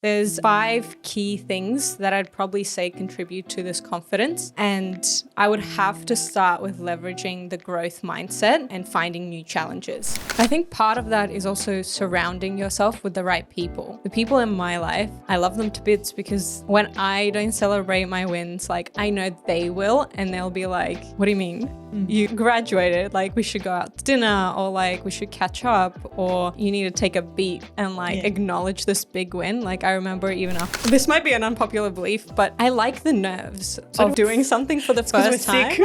There's 5 key things that I'd probably say contribute to this confidence, and I would have to start with leveraging the growth mindset and finding new challenges. I think part of that is also surrounding yourself with the right people. The people in my life, I love them to bits because when I don't celebrate my wins, like I know they will, and they'll be like, what do you mean? You graduated, like we should go out to dinner, or like we should catch up, or you need to take a beat and acknowledge this big win. Like I remember even after, this might be an unpopular belief, but I like the nerves of doing something for the first time.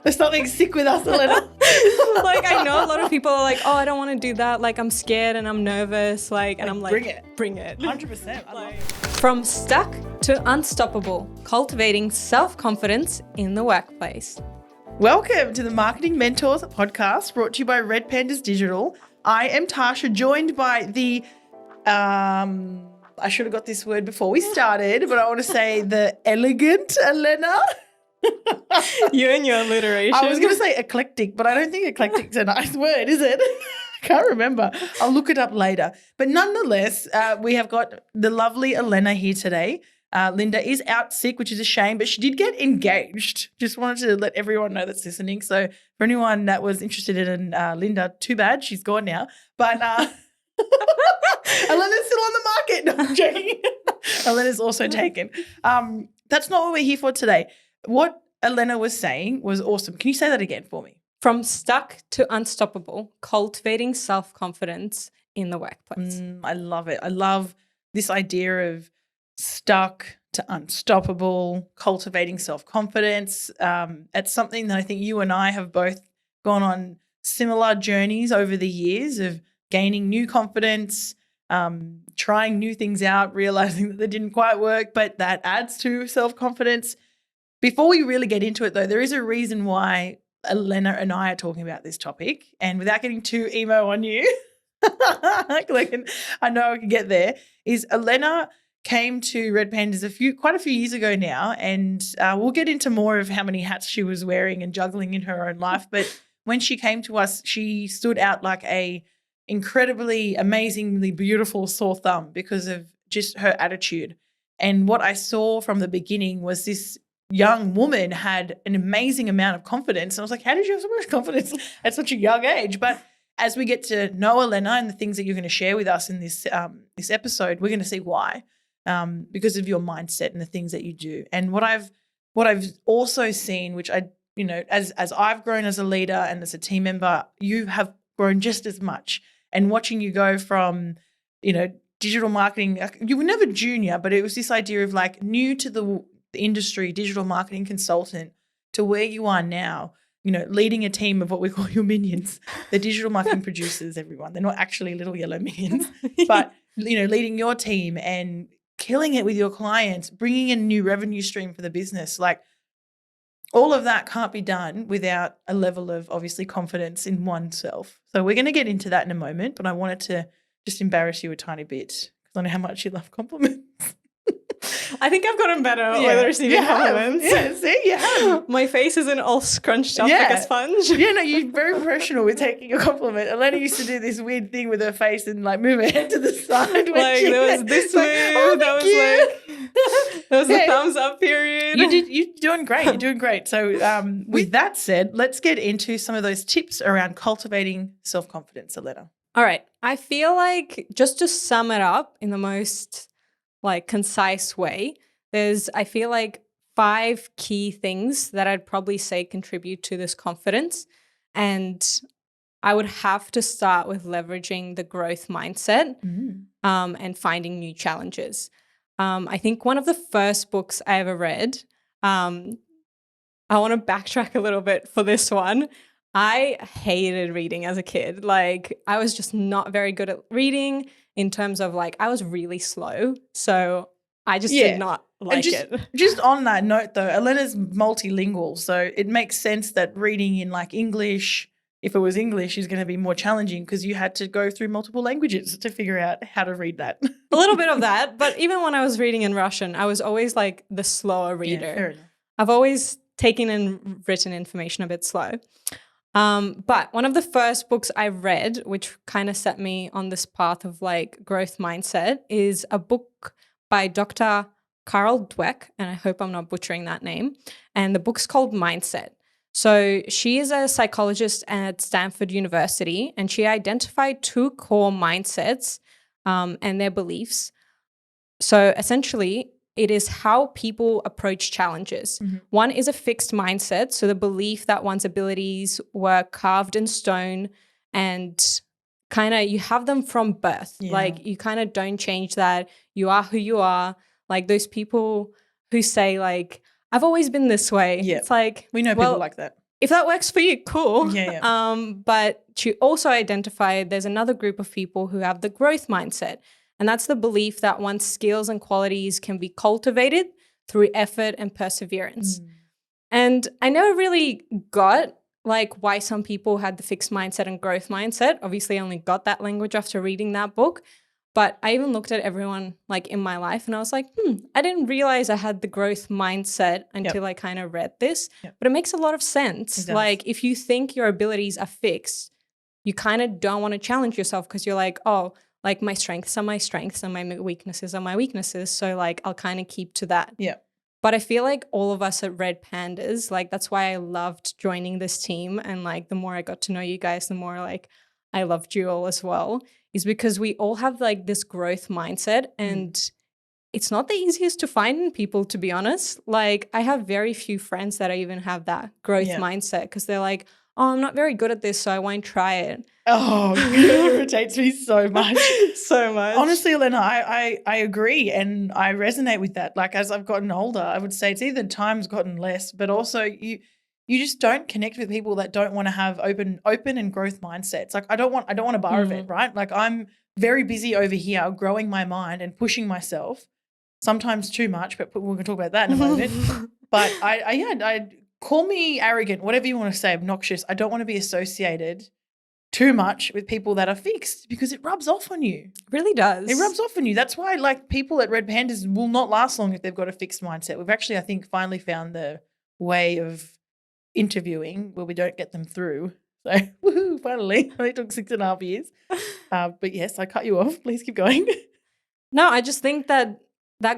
There's something sick with us, Elena. Like I know a lot of people are like, oh, I don't want to do that. Like I'm scared and I'm nervous. And I'm like, bring it. 100%. From stuck to unstoppable, cultivating self-confidence in the workplace. Welcome to the Marketing Mentors podcast brought to you by Red Pandas Digital. I am Tasha, joined by the, I should have got this word before we started, but I want to say the elegant Elena. You and your alliteration. I was going to say eclectic, but I don't think eclectic's a nice word, is it? Can't remember. I'll look it up later. But nonetheless, we have got the lovely Elena here today. Linda is out sick, which is a shame, but she did get engaged. Just wanted to let everyone know that's listening. So for anyone that was interested in Linda, too bad. She's gone now. But Elena's still on the market. No, I'm joking. Elena's also taken. That's not what we're here for today. What Elena was saying was awesome. Can you say that again for me? From stuck to unstoppable, cultivating self-confidence in the workplace. I love it. I love this idea of stuck to unstoppable, cultivating self-confidence. It's something that I think you and I have both gone on similar journeys over the years of gaining new confidence, trying new things out, realizing that they didn't quite work, but that adds to self-confidence. Before we really get into it though, there is a reason why Elena and I are talking about this topic, and without getting too emo on you, I know I can get there, is Elena came to Red Pandas quite a few years ago now, and we'll get into more of how many hats she was wearing and juggling in her own life. But when she came to us, she stood out like a incredibly, amazingly beautiful sore thumb because of just her attitude. And what I saw from the beginning was this young woman had an amazing amount of confidence. And I was like, how did you have so much confidence at such a young age? But as we get to know Elena and the things that you're going to share with us in this episode, we're going to see why. Because of your mindset and the things that you do. And what I've also seen, which as I've grown as a leader and as a team member, you have grown just as much. And watching you go from, digital marketing, you were never junior, but it was this idea of like new to the industry, digital marketing consultant, to where you are now, leading a team of what we call your minions, the digital marketing producers, everyone. They're not actually little yellow minions, but, leading your team and killing it with your clients, bringing in a new revenue stream for the business. Like all of that can't be done without a level of obviously confidence in oneself. So we're going to get into that in a moment, but I wanted to just embarrass you a tiny bit because I know how much you love compliments. I think I've gotten better with receiving compliments. Yeah, see, you have. My face isn't all scrunched up like a sponge. Yeah, no, you're very professional with taking a compliment. Elena used to do this weird thing with her face and like move her head to the side. There was this move, there was the thumbs up period. You're doing great. You're doing great. So with that said, let's get into some of those tips around cultivating self-confidence, Elena. All right. I feel like just to sum it up in the most concise way, I feel like 5 key things that I'd probably say contribute to this confidence. And I would have to start with leveraging the growth mindset and finding new challenges. I think one of the first books I ever read, I want to backtrack a little bit for this one. I hated reading as a kid. Like I was just not very good at reading in terms of I was really slow. So I just did not like it. Just on that note though, Elena's multilingual. So it makes sense that reading in English, if it was English, is going to be more challenging because you had to go through multiple languages to figure out how to read that. A little bit of that. But even when I was reading in Russian, I was always the slower reader. Yeah, fair enough. I've always taken and written information a bit slow. But one of the first books I read, which kind of set me on this path of like growth mindset, is a book by Dr. Carol Dweck, and I hope I'm not butchering that name. And the book's called Mindset. So she is a psychologist at Stanford University, and she identified two core mindsets and their beliefs. So essentially, it is how people approach challenges. One is a fixed mindset, so the belief that one's abilities were carved in stone and kind of you have them from birth. Yeah. Like you kind of don't change that. You are who you are. Like those people who say like, I've always been this way. Yeah. It's like, We know well, people like that. if that works for you, cool. Yeah. But she also identified there's another group of people who have the growth mindset. And that's the belief that one's skills and qualities can be cultivated through effort and perseverance. And I never really got like why some people had the fixed mindset and growth mindset. Obviously, I only got that language after reading that book. But I even looked at everyone like in my life and I was like, I didn't realize I had the growth mindset until I kind of read this. But it makes a lot of sense. Like if you think your abilities are fixed, you kind of don't want to challenge yourself because you're like, oh, like my strengths are my strengths and my weaknesses are my weaknesses. So like I'll kind of keep to that. Yeah. But I feel like all of us at Red Pandas, like that's why I loved joining this team. And like the more I got to know you guys, the more like I loved you all as well, is because we all have like this growth mindset and it's not the easiest to find in people, to be honest. Like I have very few friends that even have that growth mindset because they're like, oh, I'm not very good at this, so I won't try it. Oh, it irritates me so much. So much. Honestly, Elena, I agree and I resonate with that. Like as I've gotten older, I would say it's either time's gotten less, but also you just don't connect with people that don't want to have open and growth mindsets. Like I don't want a bar of it, right? Like I'm very busy over here growing my mind and pushing myself, sometimes too much, but we're going to talk about that in a moment. But I call me arrogant, whatever you want to say, obnoxious. I don't want to be associated too much with people that are fixed because it rubs off on you. It really does. It rubs off on you. That's why like people at Red Pandas will not last long if they've got a fixed mindset. We've actually, I think, finally found the way of interviewing where we don't get them through. So woohoo, finally. It took 6.5 years. But yes, I cut you off. Please keep going. No, I just think that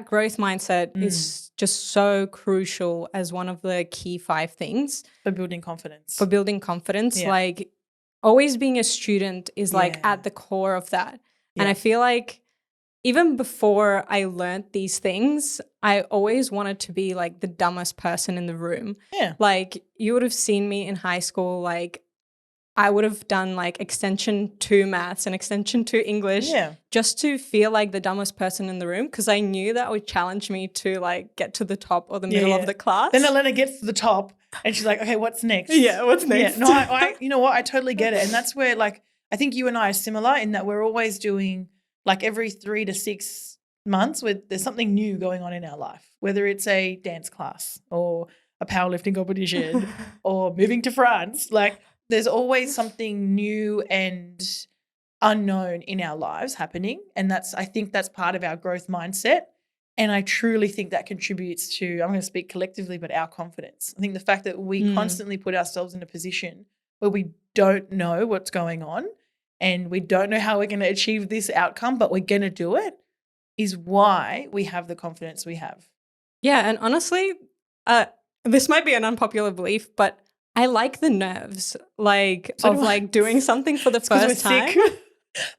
growth mindset is just so crucial as one of the key 5 things. For building confidence. Yeah. Like always being a student is like at the core of that. Yeah. And I feel like even before I learned these things, I always wanted to be like the dumbest person in the room. Yeah. Like you would have seen me in high school, like I would have done like extension 2 maths and extension 2 English just to feel like the dumbest person in the room because I knew that would challenge me to like get to the top or the middle of the class. Then Elena gets to the top and she's like, okay, what's next? Yeah, what's next? Yeah, no, I you know what? I totally get it. And that's where like I think you and I are similar in that we're always doing like every 3 to 6 months there's something new going on in our life, whether it's a dance class or a powerlifting competition or moving to France. Like there's always something new and unknown in our lives happening. And I think that's part of our growth mindset. And I truly think that contributes to, I'm going to speak collectively, but our confidence. I think the fact that we constantly put ourselves in a position where we don't know what's going on and we don't know how we're going to achieve this outcome, but we're going to do it is why we have the confidence we have. Yeah. And honestly, this might be an unpopular belief, but I like the nerves, like of like doing something for the first time.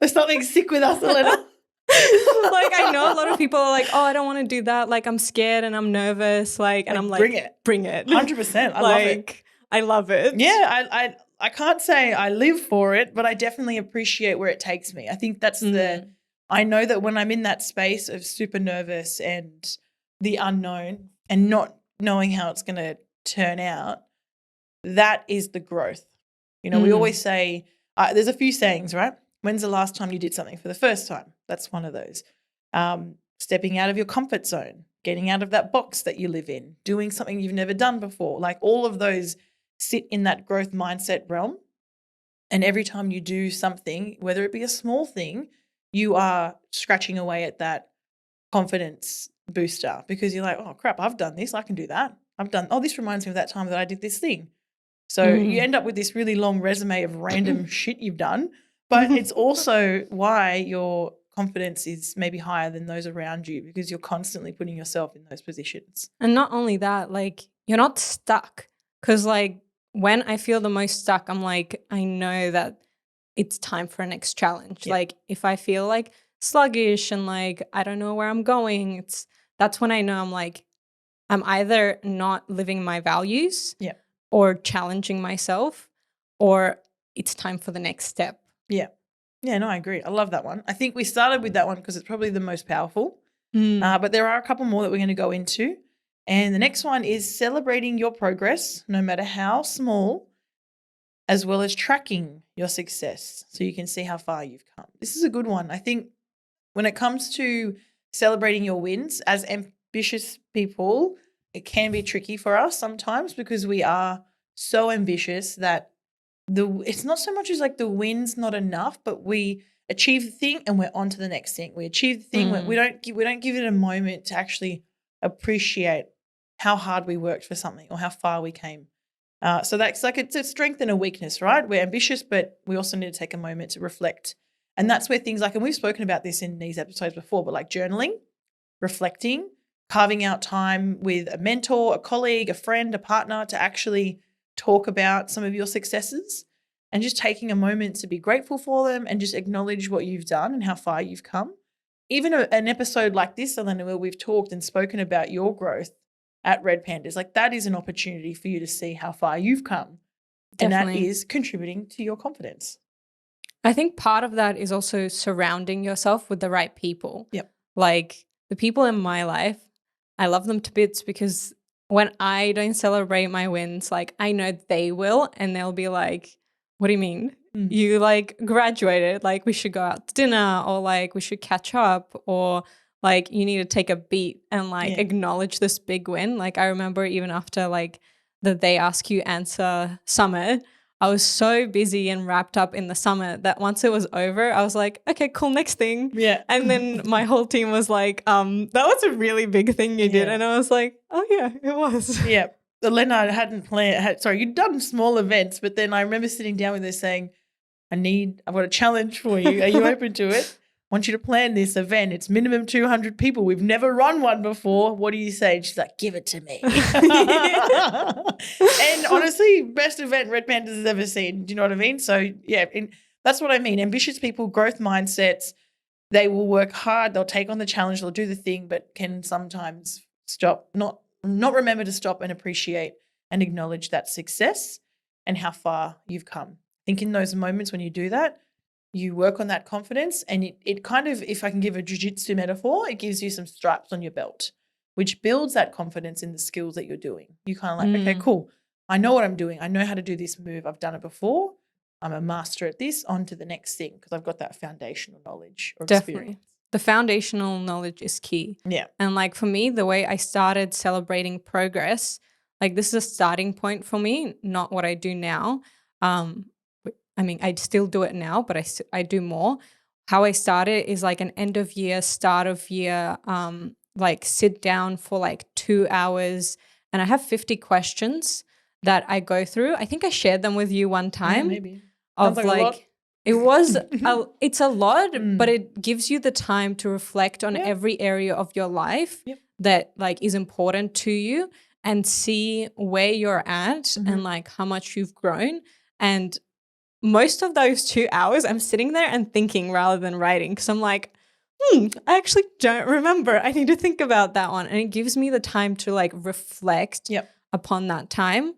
There's something sick with us, Elena. Like I know a lot of people are like, oh, I don't want to do that. Like I'm scared and I'm nervous. Like, and I'm like, bring it. 100%. I love it. I love it. Yeah. I can't say I live for it, but I definitely appreciate where it takes me. I think that's I know that when I'm in that space of super nervous and the unknown and not knowing how it's going to turn out, that is the growth. You know, we always say, there's a few sayings, right? When's the last time you did something for the first time? That's one of those. Stepping out of your comfort zone, getting out of that box that you live in, doing something you've never done before. Like all of those sit in that growth mindset realm. And every time you do something, whether it be a small thing, you are scratching away at that confidence booster because you're like, oh crap, I've done this. I can do that. This reminds me of that time that I did this thing. So you end up with this really long resume of random shit you've done, but it's also why your confidence is maybe higher than those around you, because you're constantly putting yourself in those positions. And not only that, like, you're not stuck. Because, like, when I feel the most stuck, I'm like, I know that it's time for a next challenge. Yeah. Like, if I feel like sluggish and like I don't know where I'm going, that's when I know I'm like, I'm either not living my values Yeah. or challenging myself, or it's time for the next step. Yeah. Yeah, no, I agree. I love that one. I think we started with that one because it's probably the most powerful. But there are a couple more that we're going to go into. And the next one is celebrating your progress, no matter how small, as well as tracking your success so you can see how far you've come. This is a good one. I think when it comes to celebrating your wins, as ambitious people, it can be tricky for us sometimes because we are so ambitious that it's not so much as like the win's not enough, but we achieve the thing and we're on to the next thing. We achieve the thing, we don't give it a moment to actually appreciate how hard we worked for something or how far we came. So that's like it's a strength and a weakness, right? We're ambitious, but we also need to take a moment to reflect. And that's where things like, and we've spoken about this in these episodes before, but like journaling, reflecting, carving out time with a mentor, a colleague, a friend, a partner to actually talk about some of your successes and just taking a moment to be grateful for them and just acknowledge what you've done and how far you've come. Even an episode like this, Elena, where we've talked and spoken about your growth at Red Pandas, like that is an opportunity for you to see how far you've come. Definitely. And that is contributing to your confidence. I think part of that is also surrounding yourself with the right people. Yep. Like the people in my life, I love them to bits because when I don't celebrate my wins, like I know they will, and they'll be like, what do you mean? You like graduated, like we should go out to dinner, or like we should catch up, or like you need to take a beat and like acknowledge this big win. Like I remember even after like the They Ask You Answer summit, I was so busy and wrapped up in the summit that once it was over, I was like, okay, cool, next thing. Yeah. And then my whole team was like, that was a really big thing you did. And I was like, oh yeah, it was. Yeah. Elena hadn't planned, you'd done small events, but then I remember sitting down with her saying, I've got a challenge for you. Are you open to it? I want you to plan this event. It's minimum 200 people. We've never run one before. What do you say? And she's like, give it to me. And honestly, best event Red Pandas has ever seen. Do you know what I mean? So yeah, that's what I mean. Ambitious people, growth mindsets, they will work hard. They'll take on the challenge. They'll do the thing, but can sometimes stop, not remember to stop and appreciate and acknowledge that success and how far you've come. I think in those moments when you do that, you work on that confidence, and it kind of, if I can give a jiu-jitsu metaphor, it gives you some stripes on your belt, which builds that confidence in the skills that you're doing. You kind of like, okay, cool. I know what I'm doing. I know how to do this move. I've done it before. I'm a master at this. On to the next thing because I've got that foundational knowledge or experience. The foundational knowledge is key. Yeah. And like for me, the way I started celebrating progress, like this is a starting point for me, not what I do now. I mean, I still do it now, but I do more. How I started is like an end of year, start of year, like sit down for like 2 hours, and I have 50 questions that I go through. I think I shared them with you one time. Yeah, maybe. Of like a lot. It was, it's a lot, but it gives you the time to reflect on every area of your life that like is important to you and see where you're at and like how much you've grown. And most of those 2 hours, I'm sitting there and thinking rather than writing because I'm like, I actually don't remember. I need to think about that one. And it gives me the time to like reflect upon that time.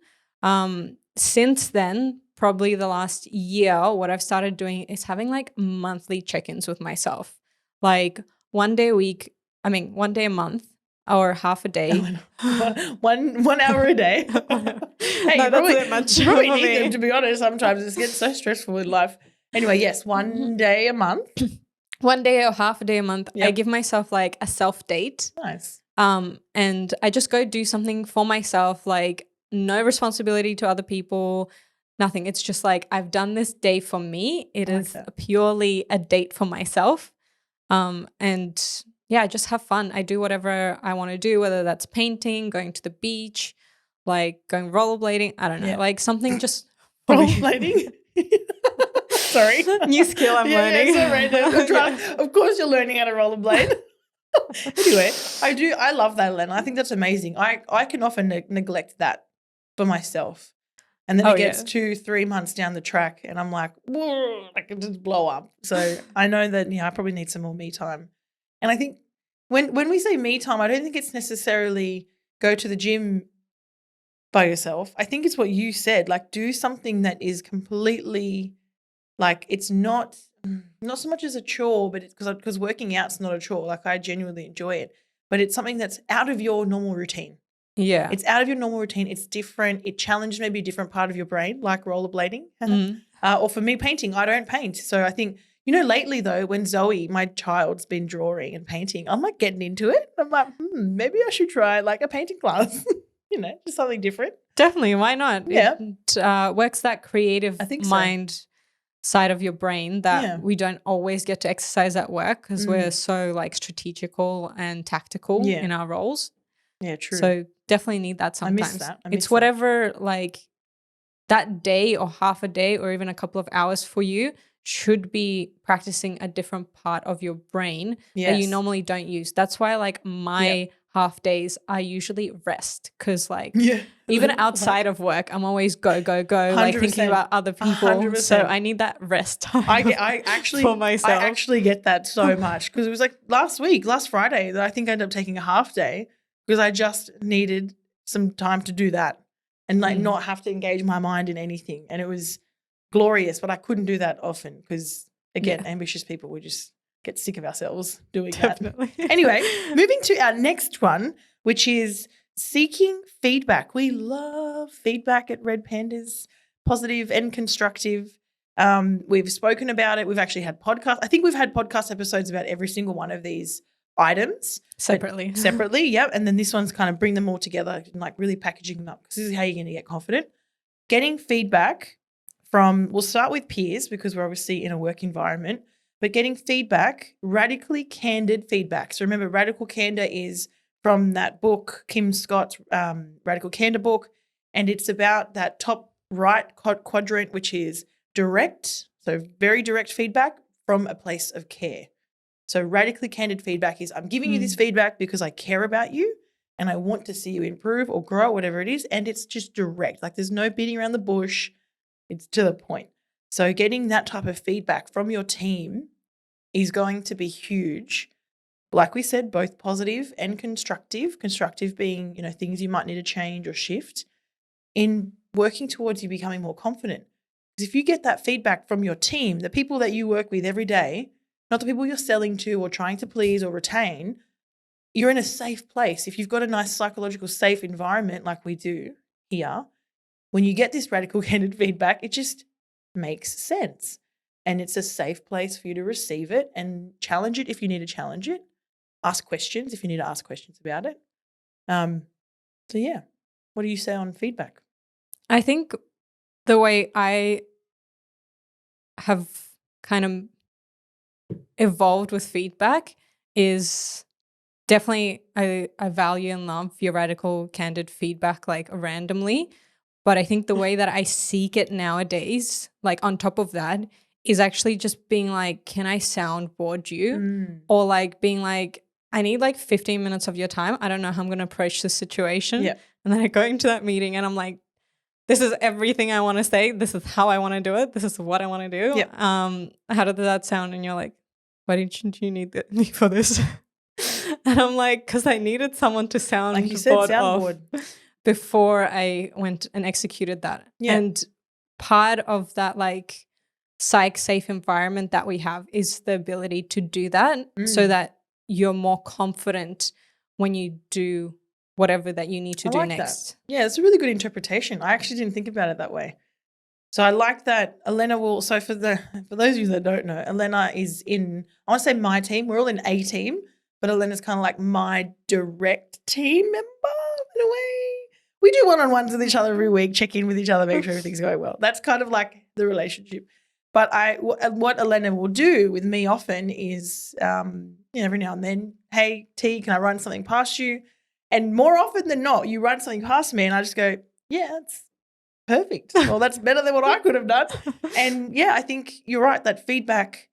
Since then, probably the last year, what I've started doing is having like monthly check-ins with myself. Like one day a month or half a day. one hour a day. Hey, no, that's a bit much. You probably need them, to be honest. Sometimes it gets so stressful in life. Anyway, yes, one day a month. One day or half a day a month. I give myself like a self-date. Nice. And I just go do something for myself, like no responsibility to other people, nothing. It's just like I've done this day for me. It is purely a date for myself. And yeah, just have fun. I do whatever I want to do, whether that's painting, going to the beach, like going rollerblading. I don't know, Yeah. like something just for me. Rollerblading. Sorry. New skill I'm learning. Yeah, so random. Of course you're learning how to rollerblade. Anyway, I love that, Elena. I think that's amazing. I can often neglect that for myself. And then it gets 2-3 months down the track and I'm like, whoa, I can just blow up. So I know that, I probably need some more me time. And I think when we say me time, I don't think it's necessarily go to the gym by yourself. I think it's what you said, like do something that is completely like it's not so much as a chore, but it's because working out's not a chore. Like I genuinely enjoy it, but it's something that's out of your normal routine. Yeah. It's out of your normal routine. It's different. It challenges maybe a different part of your brain, like rollerblading. Or for me, painting. I don't paint. So I think, lately though, when Zoe, my child's been drawing and painting, I'm like getting into it. I'm like, maybe I should try like a painting class, just something different. Definitely. Why not? Yeah. It works that creative mind side of your brain that we don't always get to exercise at work because we're so like strategical and tactical in our roles. Yeah, true. So definitely need that sometimes. I miss that. It's whatever like that day or half a day or even a couple of hours for you should be practicing a different part of your brain that you normally don't use. That's why like my half days I usually rest because like even outside of work I'm always go 100%. Like thinking about other people 100%. So I need that rest time I actually for myself. I actually get that so much because it was like last Friday that I think I ended up taking a half day because I just needed some time to do that and like not have to engage my mind in anything, and it was glorious, but I couldn't do that often because again ambitious people, we just get sick of ourselves doing that. Anyway, moving to our next one, which is seeking feedback. We love feedback at Red Pandas, positive and constructive. We've spoken about it. We've actually had podcasts. I think we've had podcast episodes about every single one of these items. Separately, yep. And then this one's kind of bring them all together and like really packaging them up because this is how you're going to get confident. Getting feedback we'll start with peers because we're obviously in a work environment, but getting feedback, radically candid feedback. So remember, radical candor is from that book, Kim Scott's Radical Candor book, and it's about that top right quadrant, which is direct, so very direct feedback from a place of care. So radically candid feedback is I'm giving you this feedback because I care about you and I want to see you improve or grow, whatever it is, and it's just direct. Like there's no beating around the bush. It's to the point. So getting that type of feedback from your team is going to be huge. Like we said, both positive and constructive. Constructive being, things you might need to change or shift in working towards you becoming more confident. Because if you get that feedback from your team, the people that you work with every day, not the people you're selling to or trying to please or retain, you're in a safe place. If you've got a nice psychological safe environment like we do here, when you get this radical candid feedback, it just makes sense. And it's a safe place for you to receive it and challenge it if you need to challenge it. Ask questions if you need to ask questions about it. So yeah, what do you say on feedback? I think the way I have kind of evolved with feedback is definitely I value and love your radical candid feedback like randomly. But I think the way that I seek it nowadays, like on top of that, is actually just being like, can I soundboard you? Or like being like, I need like 15 minutes of your time. I don't know how I'm going to approach this situation. Yeah. And then I go into that meeting and I'm like, this is everything I want to say. This is how I want to do it. This is what I want to do. Yep. How did that sound? And you're like, why didn't you need me for this? And I'm like, because I needed someone to sound like you said, soundboard. Before I went and executed that. Yeah. And part of that like psych safe environment that we have is the ability to do that so that you're more confident when you do whatever that you need to do next. That. Yeah, it's a really good interpretation. I actually didn't think about it that way. So I like that Elena will, so for those of you that don't know, Elena is in, I want to say my team. We're all in a team, but Elena's kind of like my direct team member in a way. We do one-on-ones with each other every week, check in with each other, make sure everything's going well. That's kind of like the relationship. But what Elena will do with me often is, every now and then, hey, T, can I run something past you? And more often than not, you run something past me and I just go, yeah, that's perfect. Well, that's better than what I could have done. And yeah, I think you're right. That feedback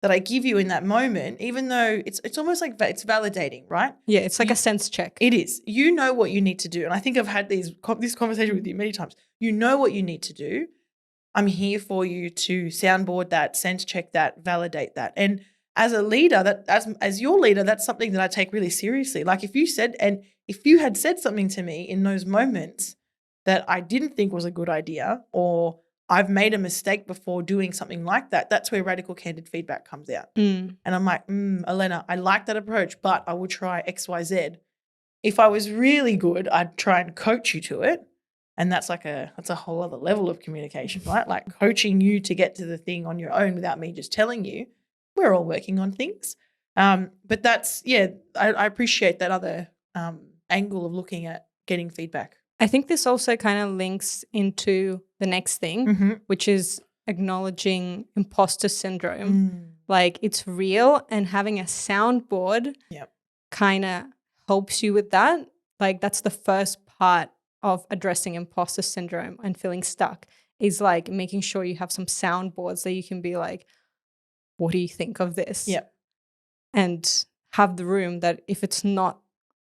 that I give you in that moment, even though it's almost like it's validating, right? Yeah, it's like a sense check. It is. You know what you need to do. And I think I've had this conversation with you many times. You know what you need to do. I'm here for you to soundboard that, sense check that, validate that. And as a leader, that as your leader, that's something that I take really seriously. Like if you had said something to me in those moments that I didn't think was a good idea, or I've made a mistake before doing something like that, that's where radical candid feedback comes out. And I'm like, Elena, I like that approach, but I would try X, Y, Z. If I was really good, I'd try and coach you to it. And that's a whole other level of communication, right? Like coaching you to get to the thing on your own without me just telling you. We're all working on things. But that's, I appreciate that other angle of looking at getting feedback. I think this also kind of links into the next thing, which is acknowledging imposter syndrome. Like it's real, and having a soundboard kind of helps you with that. Like that's the first part of addressing imposter syndrome and feeling stuck, is like making sure you have some soundboards that you can be like, what do you think of this? And have the room that if it's not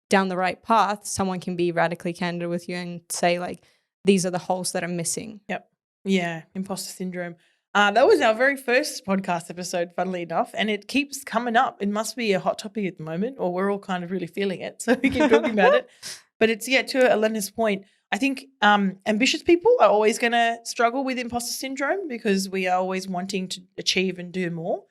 down the right path, someone can be radically candid with you and say like, these are the holes that are missing. Yeah, imposter syndrome. That was our very first podcast episode, funnily enough, and it keeps coming up. It must be a hot topic at the moment, or we're all kind of really feeling it, so we keep talking about it. But it's, to Elena's point, I think ambitious people are always going to struggle with imposter syndrome because we are always wanting to achieve and do more.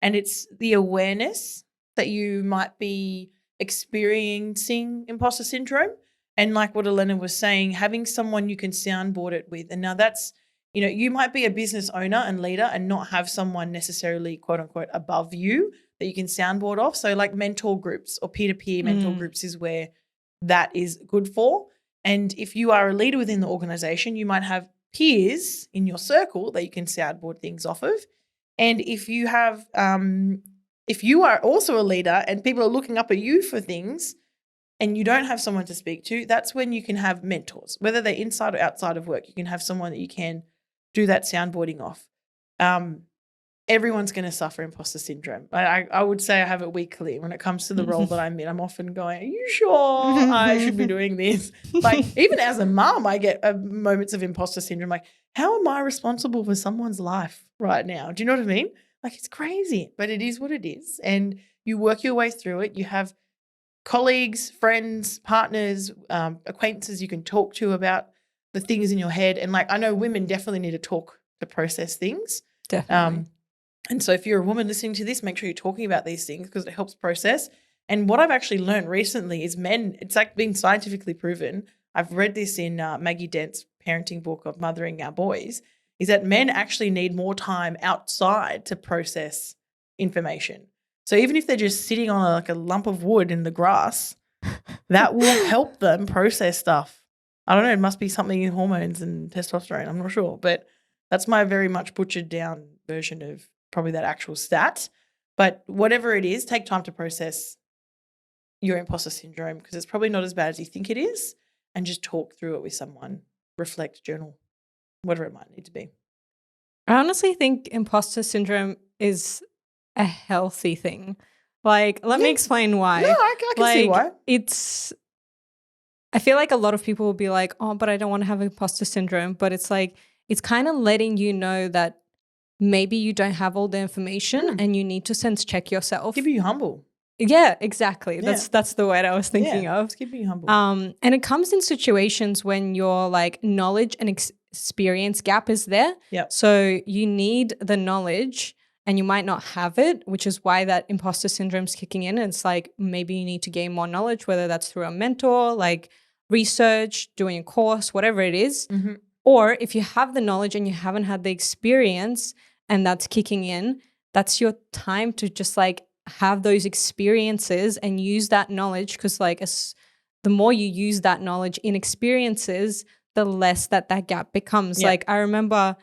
And it's the awareness that you might be experiencing imposter syndrome. And like what Elena was saying, having someone you can soundboard it with. And now that's, you might be a business owner and leader and not have someone necessarily, quote unquote, above you that you can soundboard off. So like mentor groups or peer-to-peer mentor groups is where that is good for. And if you are a leader within the organization, you might have peers in your circle that you can soundboard things off of. And if you have, if you are also a leader and people are looking up at you for things and you don't have someone to speak to, that's when you can have mentors, whether they're inside or outside of work. You can have someone that you can do that soundboarding off. Everyone's going to suffer imposter syndrome. I would say I have it weekly when it comes to the role that I'm in. I'm often going, are you sure I should be doing this? Like even as a mom, I get moments of imposter syndrome. Like, how am I responsible for someone's life right now? Do you know what I mean? Like it's crazy, but it is what it is. And you work your way through it. You have colleagues, friends, partners, acquaintances you can talk to about the things in your head. And like I know women definitely need to talk to process things. Definitely. And so if you're a woman listening to this, make sure you're talking about these things because it helps process. And what I've actually learned recently is men, it's like being scientifically proven. I've read this in Maggie Dent's parenting book of Mothering Our Boys, is that men actually need more time outside to process information. So even if they're just sitting on like a lump of wood in the grass, that will help them process stuff. I don't know, it must be something in hormones and testosterone. I'm not sure, but that's my very much butchered down version of probably that actual stat. But whatever it is, take time to process your imposter syndrome because it's probably not as bad as you think it is, and just talk through it with someone, reflect, journal, whatever it might need to be. I honestly think imposter syndrome is a healthy thing. Like, let me explain why. No, I can see why. I feel like a lot of people will be like, oh, but I don't want to have imposter syndrome. But it's like, it's kind of letting you know that maybe you don't have all the information and you need to sense check yourself. Keep you humble. Yeah, exactly. Yeah. That's the word I was thinking of. It's keeping you humble. And it comes in situations when your like knowledge and experience gap is there. Yep. So you need the knowledge and you might not have it, which is why that imposter syndrome is kicking in. And it's like maybe you need to gain more knowledge, whether that's through a mentor, like research, doing a course, whatever it is. Mm-hmm. Or if you have the knowledge and you haven't had the experience and that's kicking in, that's your time to just like have those experiences and use that knowledge, because like the more you use that knowledge in experiences, the less that gap becomes. Yep. Like I remember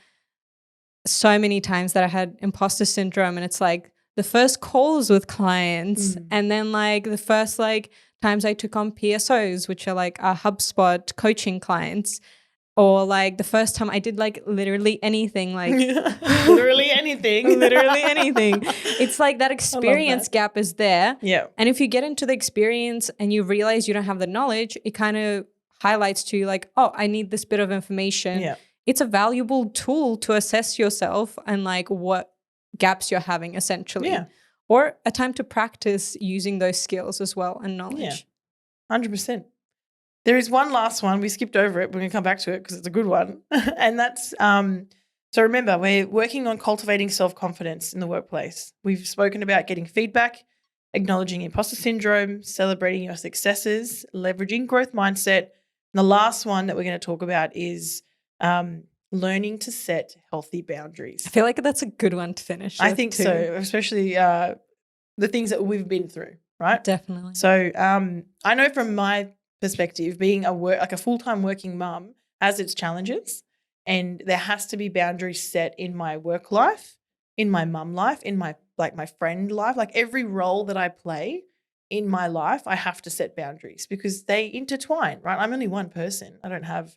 so many times that I had imposter syndrome, and it's like the first calls with clients and then like the first like times I took on PSOs, which are like our HubSpot coaching clients, or like the first time I did like literally anything, like literally anything. literally anything. It's like that experience gap is there. Yeah. And if you get into the experience and you realize you don't have the knowledge, it kind of highlights to you like, oh, I need this bit of information. Yeah. It's a valuable tool to assess yourself and like what gaps you're having essentially. Yeah. Or a time to practice using those skills as well and knowledge. Yeah. 100%. There is one last one. We skipped over it. We're going to come back to it because it's a good one. And that's, so remember, we're working on cultivating self-confidence in the workplace. We've spoken about getting feedback, acknowledging imposter syndrome, celebrating your successes, leveraging growth mindset. And the last one that we're going to talk about is learning to set healthy boundaries. I feel like that's a good one to finish. I think so, especially the things that we've been through, right? Definitely. So I know from my perspective, being a full-time working mum has its challenges, and there has to be boundaries set in my work life, in my mum life, in my my friend life, like every role that I play in my life, I have to set boundaries because they intertwine, right? I'm only one person. I don't have,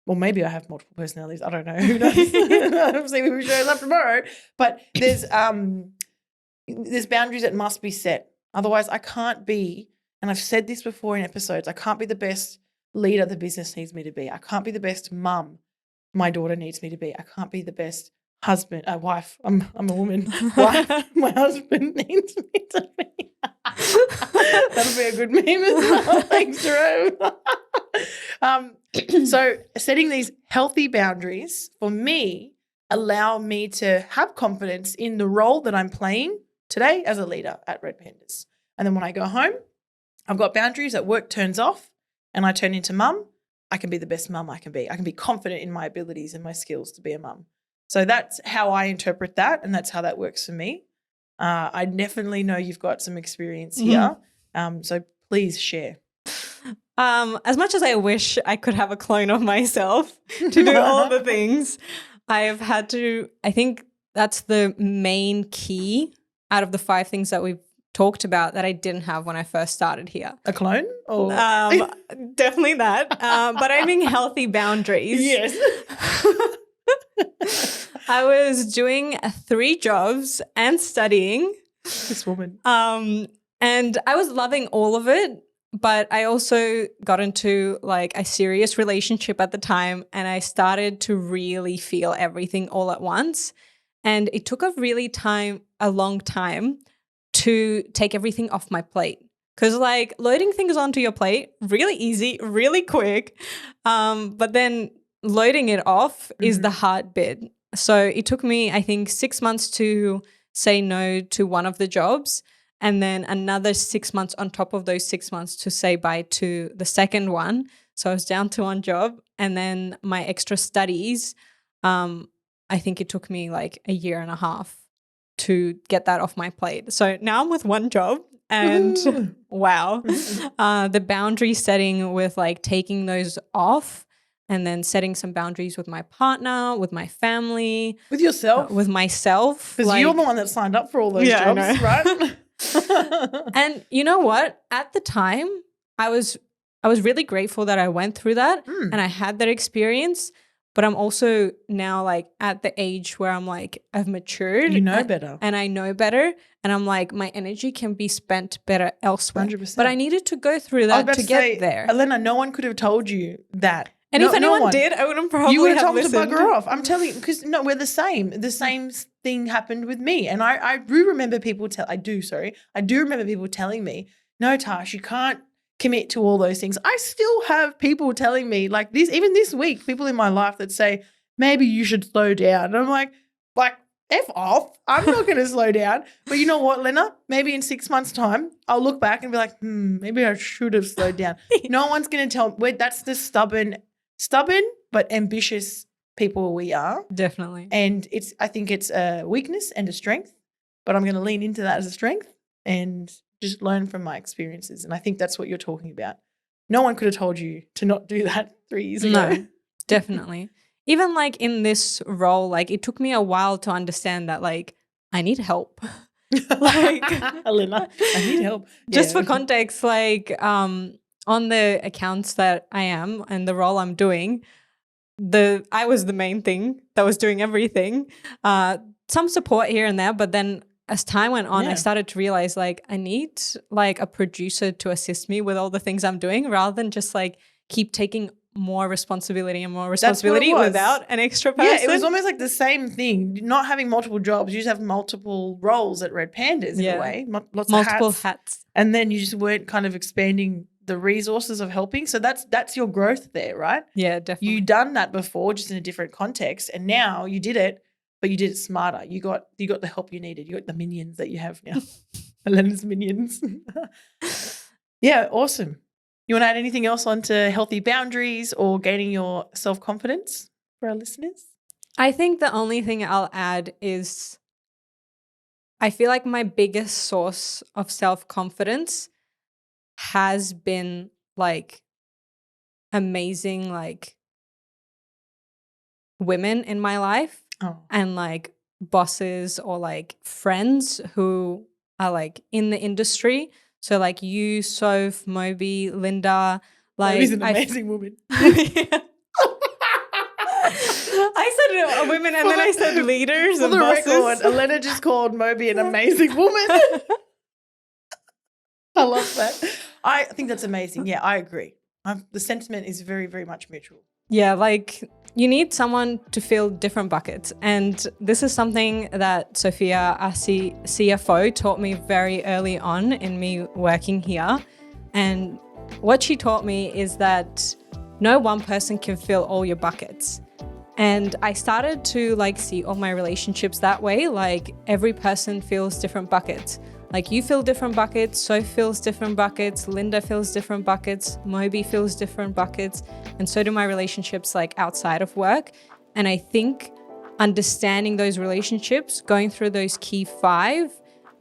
well, maybe I have multiple personalities. I don't know. Who knows? I'll see who shows up tomorrow. But there's boundaries that must be set. Otherwise, I can't be, and I've said this before in episodes, I can't be the best leader the business needs me to be. I can't be the best mum my daughter needs me to be. I can't be the best husband, wife. I'm a woman. Wife, my husband needs me to be. That'll be a good meme as well. Thanks, Jerome. So setting these healthy boundaries for me allow me to have confidence in the role that I'm playing today as a leader at Red Pandas. And then when I go home, I've got boundaries that work turns off and I turn into mum. I can be the best mum I can be. I can be confident in my abilities and my skills to be a mum. So that's how I interpret that, and that's how that works for me. I definitely know you've got some experience here, so please share. As much as I wish I could have a clone of myself to do all the things, I have had to, I think that's the main key out of the 5 things that we've talked about that I didn't have when I first started here. A clone? Or definitely that. But I mean healthy boundaries. Yes. I was doing 3 jobs and studying. This woman. And I was loving all of it, but I also got into like a serious relationship at the time, and I started to really feel everything all at once. And it took a long time to take everything off my plate. Because like loading things onto your plate, really easy, really quick. But then loading it off is the hard bit. So it took me, I think, 6 months to say no to one of the jobs, and then another 6 months on top of those 6 months to say bye to the second one. So I was down to 1 job, and then my extra studies, I think it took me like a year and a half to get that off my plate. So now I'm with 1 job, and wow, the boundary setting with like taking those off, and then setting some boundaries with my partner, with my family. With yourself? With myself. Because you're the one that signed up for all those jobs, right? And you know what? At the time, I was really grateful that I went through that and I had that experience. But I'm also now like at the age where I'm like, I've matured. You know better. And I know better. And I'm like, my energy can be spent better elsewhere. 100%. But I needed to go through that to get there. Elena, no one could have told you that. And if anyone did, I wouldn't probably you would have told listened. them to bugger off. I'm telling you, because no, we're the same. The same thing happened with me. And I do remember people I do remember people telling me, no, Tash, you can't commit to all those things. I still have people telling me like this, even this week, people in my life that say, maybe you should slow down. And I'm like, F off. I'm not going to slow down. But you know what, Lena? Maybe in 6 months' time, I'll look back and be like, maybe I should have slowed down. No one's going to tell me. That's the stubborn but ambitious people we are. Definitely. And I think it's a weakness and a strength, but I'm going to lean into that as a strength and just learn from my experiences. And I think that's what you're talking about. No one could have told you to not do that 3 years ago. No, definitely. Even like in this role, like it took me a while to understand that like I need help. Like, Elena, I need help. just Yeah. for context, like on the accounts that I am and the role I'm doing, I was the main thing that was doing everything. Some support here and there, but then as time went on, I started to realize like I need like a producer to assist me with all the things I'm doing rather than just like keep taking more responsibility and more responsibility without an extra person. Yeah, it was almost like the same thing. Not having multiple jobs, you just have multiple roles at Red Pandas in a way, lots multiple of hats. And then you just weren't kind of expanding the resources of helping. So that's your growth there, right? Yeah, definitely. You done that before, just in a different context, and now you did it, but you did it smarter. You got the help you needed. You got the minions that you have now. Elena's minions. Yeah, awesome. You want to add anything else onto healthy boundaries or gaining your self-confidence for our listeners? I think the only thing I'll add is I feel like my biggest source of self-confidence has been like amazing like women in my life and like bosses or like friends who are like in the industry. So like you, Soph, Moby, Linda, like Moby's an amazing woman. I said women and then I said leaders and bosses. Record, Elena just called Moby an amazing woman. I love that. I think that's amazing. Yeah, I agree. The sentiment is very, very much mutual. Yeah, like you need someone to fill different buckets. And this is something that Sophia, our CFO, taught me very early on in me working here. And what she taught me is that no one person can fill all your buckets. And I started to like see all my relationships that way. Like every person fills different buckets. Like you fill different buckets, Soph fills different buckets, Linda fills different buckets, Moby fills different buckets, and so do my relationships like outside of work. And I think understanding those relationships, going through those key 5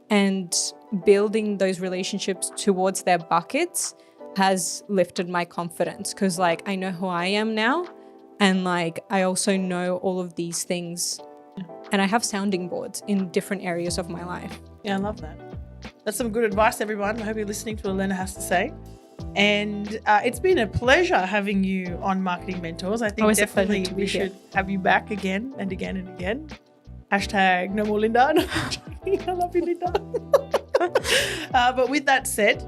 and building those relationships towards their buckets has lifted my confidence because like I know who I am now and like I also know all of these things and I have sounding boards in different areas of my life. Yeah, I love that. That's some good advice, everyone. I hope you're listening to what Elena has to say. And it's been a pleasure having you on Marketing Mentors. I think definitely we should have you back again and again and again. # no more Linda. No, I'm joking. I love you, Linda. But with that said,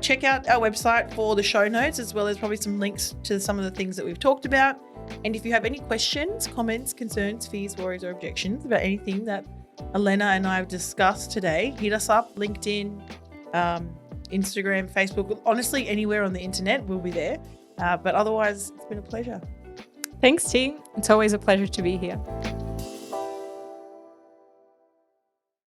check out our website for the show notes as well as probably some links to some of the things that we've talked about. And if you have any questions, comments, concerns, fears, worries, or objections about anything that Elena and I have discussed today, hit us up, LinkedIn, Instagram, Facebook. Honestly, anywhere on the internet, we'll be there. But otherwise, it's been a pleasure. Thanks, T. It's always a pleasure to be here.